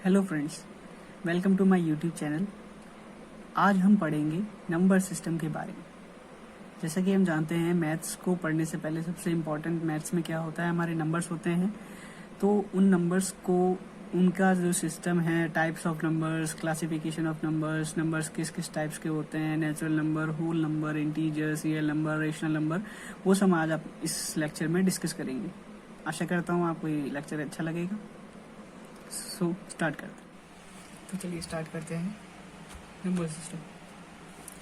Hello friends, welcome to my YouTube channel. आज हम पढ़ेंगे नंबर सिस्टम के बारे में। जैसा कि हम जानते हैं, मैथ्स को पढ़ने से पहले सबसे इम्पोर्टेंट मैथ्स में क्या होता है, हमारे नंबर्स होते हैं। तो उन नंबर्स को, उनका जो सिस्टम है, types of numbers, classification of numbers, numbers किस किस टाइप्स के होते हैं, natural number, whole number, integers, real number, rational number, वो सब आज आप इस लेक्चर में डिस्कस करेंगे। आशा करता हूँ आपको ये लेक्चर अच्छा लगेगा। सो स्टार्ट करते हैं। तो चलिए स्टार्ट करते हैं नंबर सिस्टम।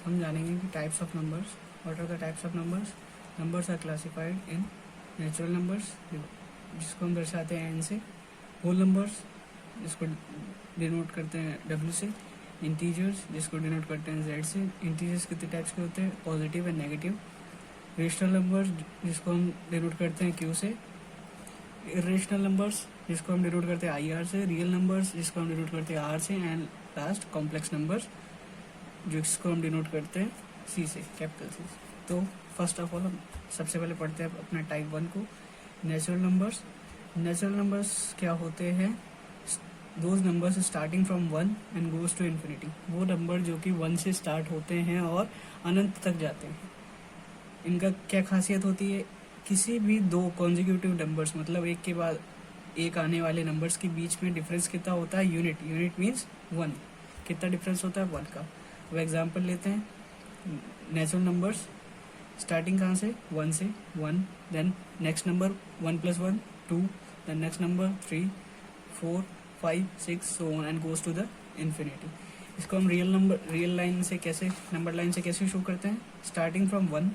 हम जानेंगे कि types of numbers. What are the types of numbers? Numbers are classified in natural numbers, जिसको हम दर्शाते हैं एन से, होल नंबर्स जिसको डिनोट करते हैं डब्ल्यू से, इंटीजर्स जिसको डिनोट करते हैं जेड से। इंटीजर्स कितने टाइप्स के होते हैं? Positive and negative. Rational numbers जिसको हम डिनोट करते हैं क्यू से। इरेशनल नंबर्स जिसको हम डिनोट करते हैं आई आर से। रियल नंबर्स जिसको हम डिनोट करते हैं आर से। एंड लास्ट कॉम्प्लेक्स नंबर्स जिसको हम डिनोट करते हैं सी से, कैपिटल सी। तो फर्स्ट ऑफ ऑल हम सबसे पहले पढ़ते हैं अपना टाइप 1 को, नेचुरल नंबर्स। नेचुरल नंबर्स क्या होते हैं? Those numbers starting from 1 and goes to infinity. वो नंबर जो कि 1 से स्टार्ट होते हैं और अनंत तक जाते हैं। इनका क्या खासियत होती है? किसी भी दो कॉन्जिक्यूटिव नंबर्स, मतलब एक के बाद एक आने वाले नंबर्स के बीच में डिफरेंस कितना होता है? यूनिट। Unit means 1। कितना डिफरेंस होता है? 1 का। अब एग्जांपल लेते हैं। नेचुरल नंबर्स स्टार्टिंग कहाँ से? 1 से। 1, then next number 1 + 1 2, then next number 3 4 5 6 so on and goes to the infinity. इसको हम रियल लाइन से कैसे, नंबर लाइन से कैसे शो करते हैं? Starting from 1,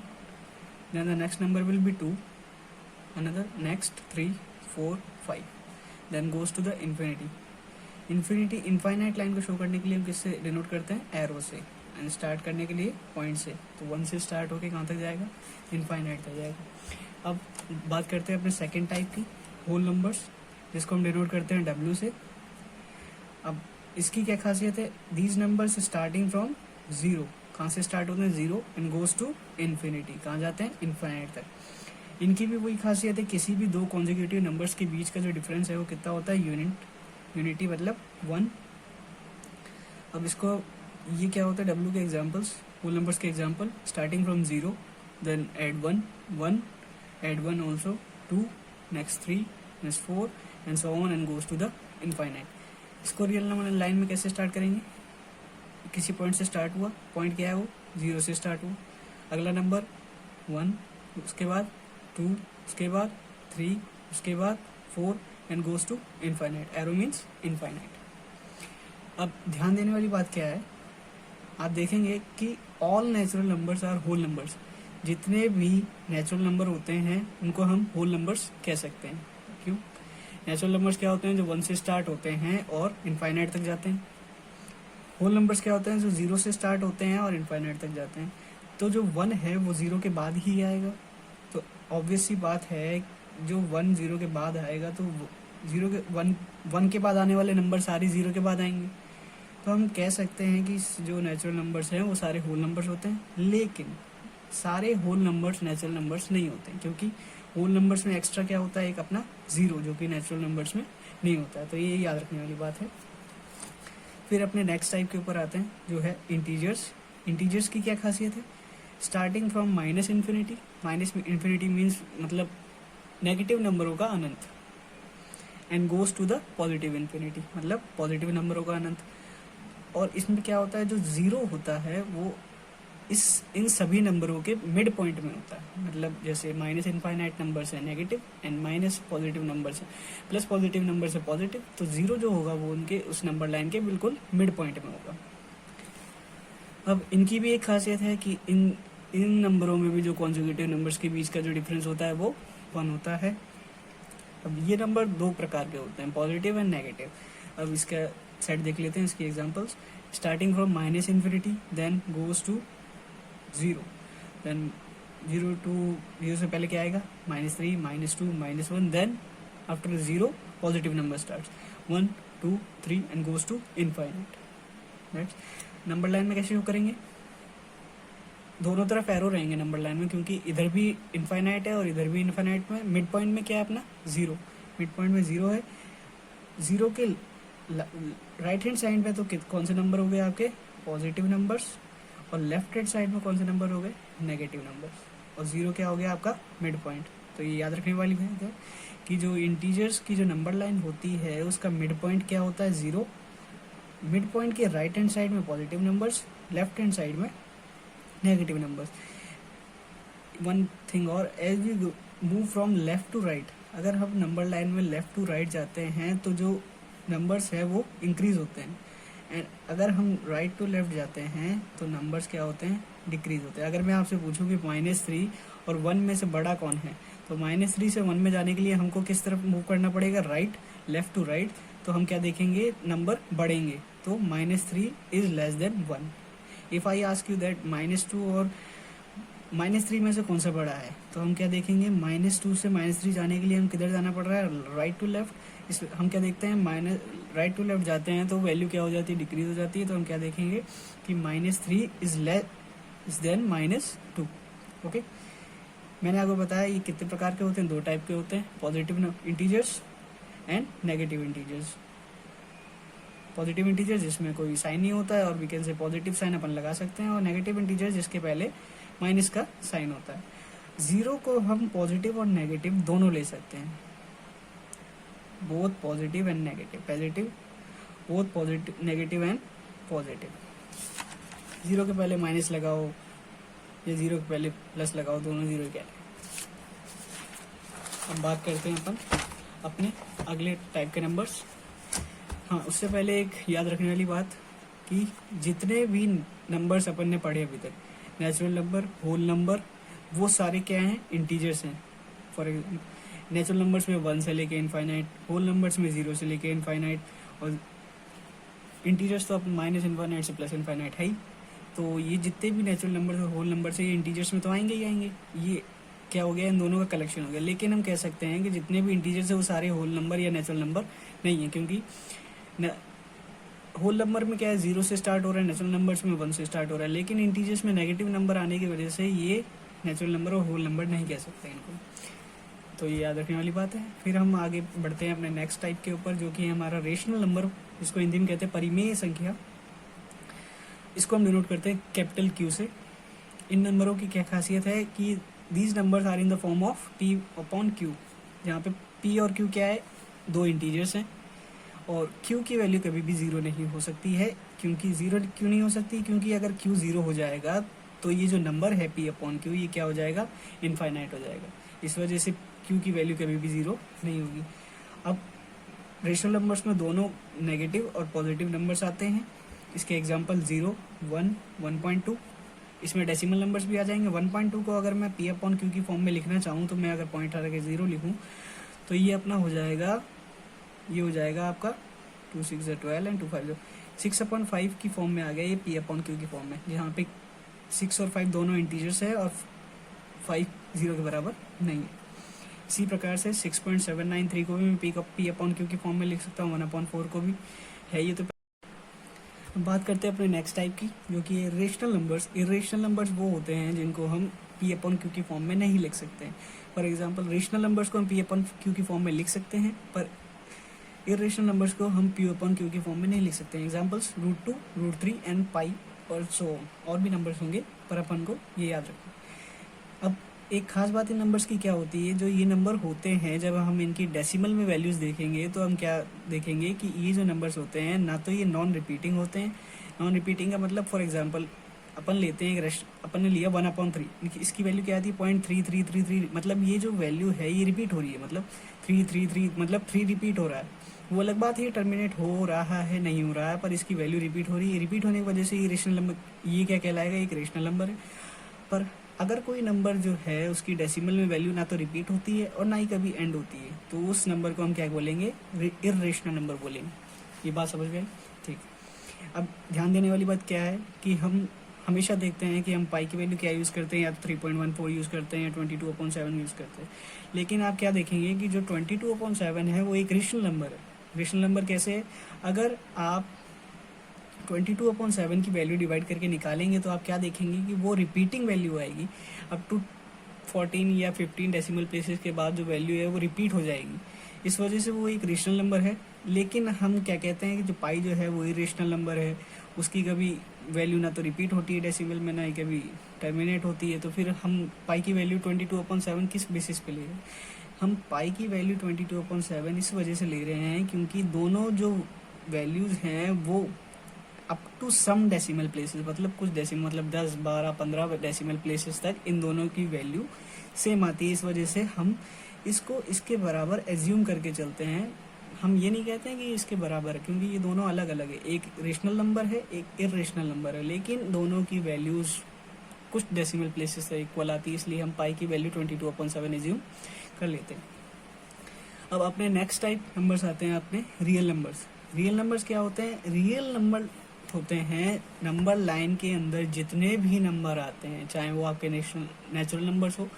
then the next number will be 2, another next 3 4 5, then goes to the infinity। Infinite line को show करने के लिए हम किससे डिनोट करते हैं? एरो से। एंड स्टार्ट करने के लिए पॉइंट से। तो 1 से स्टार्ट होके कहाँ तक जाएगा? इनफाइनाइट तक जाएगा। अब बात करते हैं अपने सेकेंड टाइप की, होल नंबर्स, जिसको हम डिनोट करते हैं डब्ल्यू से। अब इसकी क्या खासियत है? दीज नंबर्स स्टार्टिंग फ्रॉम 0, कहाँ से स्टार्ट होते हैं? 0 एंड गोज टू इन्फिनिटी। कहाँ जाते हैं? इनफाइनाइट तक। इनकी भी वही खासियत है, किसी भी दो कॉन्जिक्यूटिव नंबर्स के बीच का जो डिफरेंस है वो कितना होता है? यूनिटी मतलब 1। अब इसको, ये क्या होता है? डब्ल्यू के एग्जांपल्स, होल नंबर्स के example, starting from 0, then add 1 1, add 1 also 2, next 3, next 4 and so on and goes to the infinite. इसको रियल नंबर लाइन में कैसे स्टार्ट करेंगे? किसी पॉइंट से स्टार्ट हुआ, पॉइंट क्या है वो? 0 से स्टार्ट हुआ। अगला नंबर 1, उसके बाद 2, उसके बाद 3, उसके बाद 4 and goes to infinite. Arrow means infinite. अब ध्यान देने वाली बात क्या है, आप देखेंगे कि all natural numbers are whole numbers. जितने भी नेचुरल नंबर होते हैं उनको हम होल नंबर्स कह सकते हैं। क्यों? नेचुरल नंबर्स क्या होते हैं? जो 1 से स्टार्ट होते हैं और इनफाइनाइट तक जाते हैं। होल नंबर्स क्या होते हैं? जो 0 से स्टार्ट होते हैं और इनफाइनाइट तक जाते हैं। तो जो 1 है वो 0 के बाद ही आएगा। तो ऑब्वियस सी बात है, जो 1 0 के बाद आएगा तो 0 के 1 के बाद आने वाले नंबर सारे 0 के बाद आएंगे। तो हम कह सकते हैं कि जो नेचुरल नंबर्स हैं वो सारे होल नंबर्स होते हैं। लेकिन सारे होल नंबर्स नेचुरल नंबर्स नहीं होते, क्योंकि होल नंबर्स में एक्स्ट्रा क्या होता है? एक अपना 0, जो कि नेचुरल नंबर्स में नहीं होता है। तो ये याद रखने वाली बात है। फिर अपने नेक्स्ट टाइप के ऊपर आते हैं, जो है इंटीजर्स। इंटीजर्स की क्या खासियत है? Starting from minus infinity. Minus infinity means मतलब नेगेटिव नंबरों का अनंत, and goes to the positive infinity, मतलब पॉजिटिव नंबरों का अनंत। और इसमें क्या होता है? जो 0 होता है वो इन सभी नंबरों के मिड पॉइंट में होता है। मतलब जैसे माइनस इनफाइनाइट नंबर्स है negative, and minus positive numbers है प्लस पॉजिटिव नंबर्स है पॉजिटिव। तो 0 जो होगा वो उनके उस नंबर लाइन के बिल्कुल मिड पॉइंट में होगा। अब इनकी भी एक खासियत है कि इन नंबरों में भी जो कॉन्जुगेटिव नंबर्स के बीच का जो डिफरेंस होता है वो 1 होता है। अब ये नंबर दो प्रकार के होते हैं, पॉजिटिव एंड नेगेटिव। अब इसका सेट देख लेते हैं, इसकी examples. Starting from minus infinity, then goes to 0, then 0 से पहले क्या आएगा? -3, -2, -1, then after 0 positive number starts 1 2 3 and goes to infinite. Number line में कैसे शो करेंगे? दोनों तरफ एरो रहेंगे नंबर लाइन में, क्योंकि इधर भी इनफाइनाइट है और इधर भी इनफाइनाइट में। मिड पॉइंट में क्या है अपना? 0। मिड पॉइंट में 0 है। 0 के राइट हैंड साइड में तो कौन से नंबर हो गए आपके पॉजिटिव नंबर्स, और लेफ्ट हैंड साइड में कौन से नंबर हो गए नेगेटिव नंबर्स, और जीरो क्या हो गया आपका मिड पॉइंट। तो ये याद रखने वाली बात है कि जो इंटीजर्स की जो नंबर लाइन होती है उसका मिड पॉइंट क्या होता है जीरो। मिड पॉइंट के राइट हैंड साइड में positive numbers, left hand side में नेगेटिव नंबर्स। वन थिंग और, as we move from left to right, अगर हम नंबर लाइन में लेफ्ट टू राइट जाते हैं तो जो नंबर्स है वो इंक्रीज होते हैं, एंड अगर हम राइट टू लेफ्ट जाते हैं तो नंबर्स क्या होते हैं डिक्रीज होते हैं। अगर मैं आपसे पूछूं कि -3 और 1 में से बड़ा कौन है, तो -3 से 1 में जाने के लिए हमको किस तरफ मूव करना पड़ेगा, राइट, लेफ्ट टू राइट। तो हम क्या देखेंगे नंबर बढ़ेंगे, तो -3 is less than 1। If I ask you that -2 और -3 में से कौन सा बड़ा है, तो हम क्या देखेंगे -2 से -3 जाने के लिए हम किधर जाना पड़ रहा है, राइट टू लेफ्ट। इस हम क्या देखते हैं राइट टू लेफ्ट जाते हैं तो वैल्यू क्या हो जाती है डिक्रीज हो जाती है। तो हम क्या देखेंगे कि -3 इज देन -2। ओके, मैंने आपको बताया ये कितने प्रकार के होते हैं, 2 टाइप के होते हैं, positive integers and negative integers. Positive integer जिसमें कोई साइन नहीं होता है और we can say positive sign अपन लगा सकते हैं, और नेगेटिव इंटीजर जिसके पहले माइनस का साइन होता है। जीरो को हम पॉजिटिव और नेगेटिव दोनों ले सकते हैं, both positive and negative, positive both positive negative and positive. Zero के पहले माइनस लगाओ या जीरो के पहले प्लस लगाओ, दोनों जीरो के। अब बात करते हैं अपन अपने अगले टाइप के नंबर्स। हाँ, उससे पहले एक याद रखने वाली बात कि जितने भी नंबर्स अपन ने पढ़े अभी तक, नेचुरल नंबर, होल नंबर, वो सारे क्या हैं इंटीजर्स हैं। फॉर एग्जाम्पल नेचुरल नंबर्स में 1 से लेके इनफाइनाइट, होल नंबर्स में 0 से लेके इनफाइनाइट, और इंटीजर्स तो अपन -इनफाइनाइट से +इनफाइनाइट है ही। तो ये जितने भी नेचुरल नंबर और होल नंबर से ये इंटीजर्स में तो आएंगे ही आएंगे। ये क्या हो गया, इन दोनों का कलेक्शन हो गया। लेकिन हम कह सकते हैं कि जितने भी इंटीजर्स है वो सारे होल नंबर या नेचुरल नंबर नहीं है, क्योंकि होल नंबर में क्या है 0 से स्टार्ट हो रहा है, नेचुरल नंबर्स में 1 से स्टार्ट हो रहा है। लेकिन इंटीजर्स में नेगेटिव नंबर आने की वजह से ये नेचुरल नंबर और होल नंबर नहीं कह सकते इनको। तो ये याद रखने वाली बात है। फिर हम आगे बढ़ते हैं अपने नेक्स्ट टाइप के ऊपर, जो कि है हमारा रेशनल नंबर, जिसको हिंदी में कहते हैं परिमेय संख्या। इसको हम डिनोट करते हैं कैपिटल Q से। इन नंबरों की क्या खासियत है कि these numbers are in the form of P/Q, जहाँ पे P और Q क्या है, 2 इंटीजर्स हैं, और Q की वैल्यू कभी भी 0 नहीं हो सकती है। क्योंकि 0 क्यों नहीं हो सकती, क्योंकि अगर Q 0 हो जाएगा तो ये जो नंबर है P/Q ये क्या हो जाएगा, इनफाइनाइट हो जाएगा। इस वजह से Q की वैल्यू कभी भी 0 नहीं होगी। अब रेशनल नंबर्स में दोनों नेगेटिव और पॉजिटिव नंबर्स आते हैं। इसके एग्जांपल 0, 1, 1.2। इसमें डेसिमल नंबर्स भी आ जाएंगे। 1.2 को अगर मैं P/Q की फॉर्म में लिखना चाहूँ तो मैं अगर पॉइंट हटा के 0 लिखूँ तो ये अपना हो जाएगा, ये हो जाएगा आपका 2 6 12 एंड 2 5 6/5 की फॉर्म में आ गया ये P/Q की फॉर्म में, जहाँ पे 6 और 5 दोनों इंटीजर्स है और 5 0 के बराबर नहीं है। इसी प्रकार से 6.793 को भी मैं P/Q की फॉर्म में लिख सकता हूँ, 1/4 को भी है ये। तो बात करते हैं अपने नेक्स्ट टाइप की, जो कि इरेशनल नंबर्स। इरेशनल नंबर्स वो होते हैं जिनको हम P/Q की फॉर्म में नहीं लिख सकते हैं। फॉर एग्जांपल रेशनल नंबर्स को हम P/Q की फॉर्म में लिख सकते हैं, पर इरेशनल नंबर्स को हम P/Q की फॉर्म में नहीं लिख सकते हैं। एग्जांपल्स √2, √3 एंड पाई और सो और भी नंबर्स होंगे, पर अपन को ये याद रखना। अब एक खास बात इन नंबर्स की क्या होती है, जो ये नंबर होते हैं जब हम इनकी डेसिमल में वैल्यूज देखेंगे तो हम क्या देखेंगे कि ये जो नंबर्स होते हैं ना तो ये नॉन रिपीटिंग होते हैं। नॉन रिपीटिंग का मतलब फॉर एग्जांपल अपन लेते हैं, अपन ने लिया 1/3, इसकी वैल्यू क्या आती है 0.3333, मतलब ये जो वैल्यू है ये रिपीट हो रही है, मतलब 333 मतलब 3 रिपीट हो रहा है। वो अलग बात है टर्मिनेट हो रहा है नहीं हो रहा है, पर इसकी वैल्यू रिपीट हो रही है। रिपीट होने की वजह से ये रेशनल नंबर, ये क्या कहलाएगा, एक रेशनल नंबर है। पर अगर कोई नंबर जो है उसकी डेसिमल में वैल्यू ना तो रिपीट होती है और ना ही कभी एंड होती है, तो उस नंबर को हम क्या बोलेंगे, इर्रेशनल नंबर बोलेंगे। ये बात समझ गए, ठीक। अब ध्यान देने वाली बात क्या है कि हम हमेशा देखते हैं कि हम पाई की वैल्यू क्या यूज़ करते हैं, या तो 3.14 यूज़ करते हैं या 22/7 यूज़ करते हैं। लेकिन आप क्या देखेंगे कि जो 22/7 है वो एक रेशनल नंबर है। रेशनल नंबर कैसे है, अगर आप 22/7 की वैल्यू डिवाइड करके निकालेंगे तो आप क्या देखेंगे कि वो रिपीटिंग वैल्यू आएगी। अप टू 14 या 15 डेसिमल प्लेसेस के बाद जो वैल्यू है वो रिपीट हो जाएगी। इस वजह से वो एक रेशनल नंबर है। लेकिन हम क्या कहते हैं कि जो पाई जो है वो इरेशनल नंबर है, उसकी कभी वैल्यू ना तो रिपीट होती है डेसिमल में, ना ही कभी टर्मिनेट होती है। तो फिर हम पाई की वैल्यू 22/7 किस बेसिस पे ले रहे हैं? हम पाई की वैल्यू 22/7 इस वजह से ले रहे हैं क्योंकि दोनों जो वैल्यूज हैं वो up to some decimal places, मतलब कुछ डेसिमल, मतलब 10, 12, 15 डेसिमल प्लेसेस तक इन दोनों की वैल्यू सेम आती है। इस वजह से हम इसको इसके बराबर एज्यूम करके चलते हैं। हम ये नहीं कहते हैं कि इसके बराबर है, क्योंकि ये दोनों अलग अलग है, एक रेशनल नंबर है, एक इरेशनल नंबर है, लेकिन दोनों की वैल्यूज कुछ डेसिमल प्लेसेस से इक्वल आती है, इसलिए हम पाई की वैल्यू 22/7 एज्यूम कर लेते हैं। अब अपने नेक्स्ट टाइप नंबर्स आते हैं अपने रियल नंबर्स। रियल नंबर्स क्या होते हैं? रियल नंबर होते हैं नंबर लाइन के अंदर जितने भी नंबर आते हैं, चाहे वो आपके नेचुरल नंबर्स हो,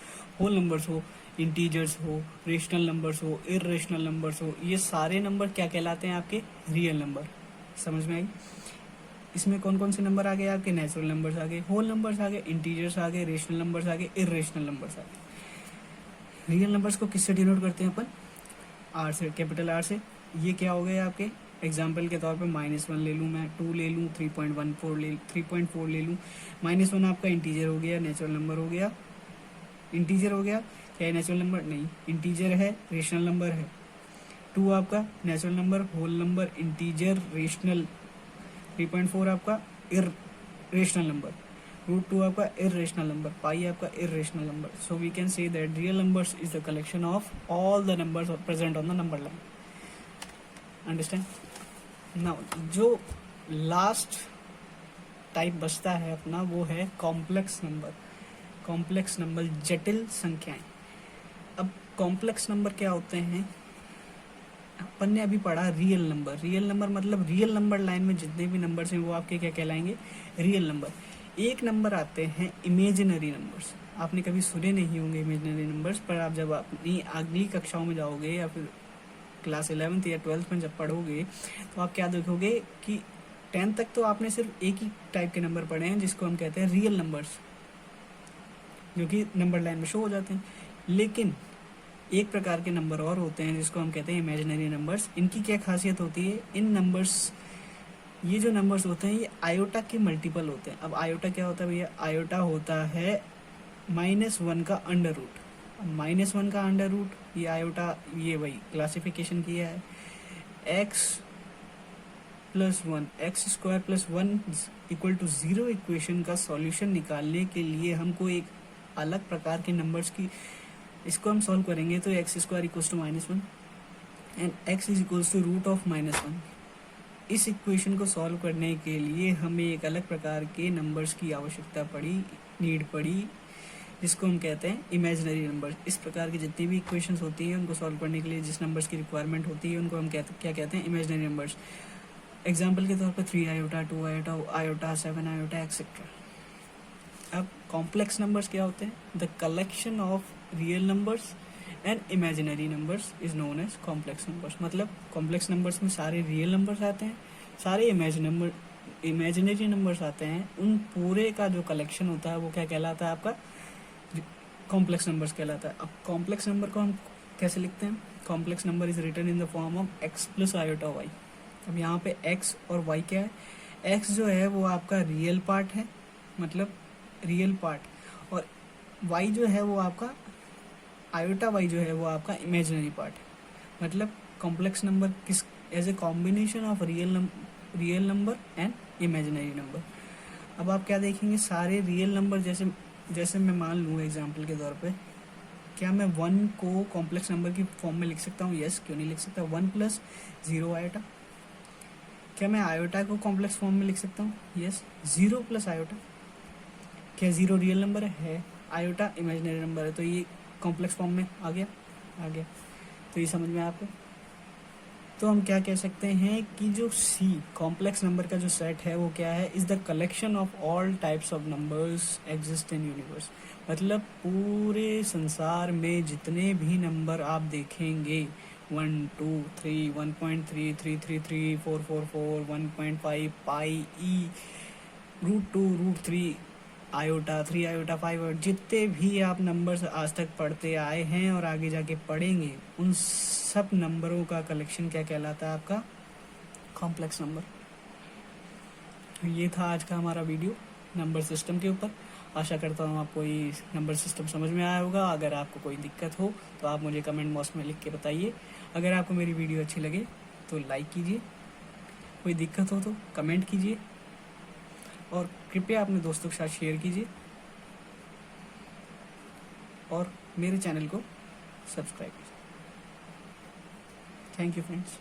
होल नंबर्स हो, इंटीजर्स हो, रेशनल नंबर्स हो, इरेशनल नंबर्स हो, ये सारे नंबर क्या कहलाते हैं? आपके रियल नंबर। समझ में आई? इसमें कौन कौन से नंबर आ गए? आपके नेचुरल नंबर्स आ गए, होल नंबर्स आ गए, इंटीजर्स आ गए, रेशनल नंबर्स आ गए, इरेशनल नंबर्स आ गए। रियल नंबर्स को किससे डिनोट करते हैं अपन? आर से, कैपिटल आर से। ये क्या हो गए आपके? एग्जाम्पल के तौर पे -1 ले लूँ मैं, 2 ले लूँ, 3.4 ले लूँ। -1 आपका इंटीजर हो गया, नेचुरल नंबर हो गया, इंटीजर हो गया। क्या है नेचुरल नंबर? नहीं, इंटीजर है, रेशनल नंबर है। 2 आपका natural number, whole number, integer, rational. 3.4 आपका इरेशनल नंबर। √2 आपका इरेशनल नंबर। पाई आपका irrational number. So we can say that real numbers is the collection of all the numbers present on the number line. Understand? Now जो last type बचता है अपना वो है complex number. Complex number, जटिल संख्याएं। अब कॉम्प्लेक्स नंबर क्या होते हैं? अपन ने अभी पढ़ा रियल नंबर। रियल नंबर मतलब रियल नंबर लाइन में जितने भी नंबर्स हैं वो आपके क्या कहलाएंगे? Real number. एक नंबर आते हैं इमेजिनरी नंबर्स। आपने कभी सुने नहीं होंगे इमेजिनरी नंबर्स, पर आप जब अपनी अगली कक्षाओं में जाओगे या फिर क्लास 11th या 12th में जब पढ़ोगे तो आप क्या देखोगे कि 10th तक तो आपने सिर्फ एक ही टाइप के नंबर पढ़े हैं जिसको हम कहते हैं रियल नंबर्स, जो कि नंबर लाइन में शो हो जाते हैं। लेकिन एक प्रकार के नंबर और होते हैं जिसको हम कहते हैं इमेजिनरी नंबर्स। इनकी क्या खासियत होती है? इन नंबर्स, ये जो नंबर्स होते हैं ये आयोटा के मल्टीपल होते हैं। अब आयोटा क्या होता है भैया? आयोटा होता है -1 का अंडर रूट। -1 का अंडर रूट, ये आयोटा, ये वही क्लासिफिकेशन किया है। x + 1, x² + 1 = 0 इक्वेशन का सॉल्यूशन निकालने के लिए हमको एक अलग प्रकार के नंबर्स की, इसको हम सॉल्व करेंगे तो x² = -1 एंड x = √(-1). इस इक्वेशन को सॉल्व करने के लिए हमें एक अलग प्रकार के नंबर्स की आवश्यकता पड़ी, नीड पड़ी, जिसको हम कहते हैं इमेजिनरी नंबर। इस प्रकार की जितनी भी इक्वेशंस होती हैं उनको सॉल्व करने के लिए जिस नंबर्स की रिक्वायरमेंट होती है उनको हम क्या कहते हैं? Imaginary numbers. एग्जाम्पल के तौर पर 3 iota, 2 iota, iota, 7 iota, etcetera. अब कॉम्प्लेक्स नंबर्स क्या होते हैं? The collection of real numbers and imaginary numbers is known as complex numbers. मतलब कॉम्प्लेक्स नंबर्स में सारे रियल नंबर्स आते हैं, सारे इमेजिनरी नंबर्स आते हैं, उन पूरे का जो कलेक्शन होता है वो क्या कहलाता है? आपका कॉम्प्लेक्स नंबर्स कहलाता है। अब कॉम्प्लेक्स नंबर को हम कैसे लिखते हैं? Complex number is written in the form of x + i/y। अब यहाँ पे x और y क्या है? x जो है वो आपका रियल पार्ट है, मतलब रियल पार्ट, और y जो है वो आपका i/y जो है वो आपका इमेजिनरी पार्ट है। मतलब कॉम्प्लेक्स नंबर किस, as a combination of real number and imaginary number. अब आप क्या देखेंगे? सारे रियल नंबर, जैसे मैं मान लूँ एग्जाम्पल के तौर पे, क्या मैं 1 को कॉम्प्लेक्स नंबर की फॉर्म में लिख सकता हूँ? यस, क्यों नहीं लिख सकता? 1 + 0 आयोटा। क्या मैं आयोटा को कॉम्प्लेक्स फॉर्म में लिख सकता हूँ? Yes, 0 + iota. क्या 0 रियल नंबर है? आयोटा इमेजिनरी नंबर है, तो ये कॉम्प्लेक्स फॉर्म में आ गया। तो ये समझ में आपको? तो हम क्या कह सकते हैं कि जो C कॉम्प्लेक्स नंबर का जो सेट है वो क्या है? Is the collection of all types of numbers exist in universe. मतलब पूरे संसार में जितने भी नंबर आप देखेंगे, 1, 2, 3, 1.3, 333, 444, 1.5, पाई, E, √2, √3, आयोटा, 3 आयोटा, 5 आयोटा, जितने भी आप नंबर्स आज तक पढ़ते आए हैं और आगे जाके पढ़ेंगे, उन सब नंबरों का कलेक्शन क्या कहलाता है? आपका कॉम्प्लेक्स नंबर। ये था आज का हमारा वीडियो नंबर सिस्टम के ऊपर। आशा करता हूँ आपको ये नंबर सिस्टम समझ में आया होगा। अगर आपको कोई दिक्कत हो तो आप मुझे कमेंट बॉक्स में लिख के बताइए। अगर आपको मेरी वीडियो अच्छी लगे तो लाइक कीजिए, कोई दिक्कत हो तो कमेंट कीजिए और कृपया अपने दोस्तों के साथ शेयर कीजिए और मेरे चैनल को सब्सक्राइब कीजिए। Thank you friends.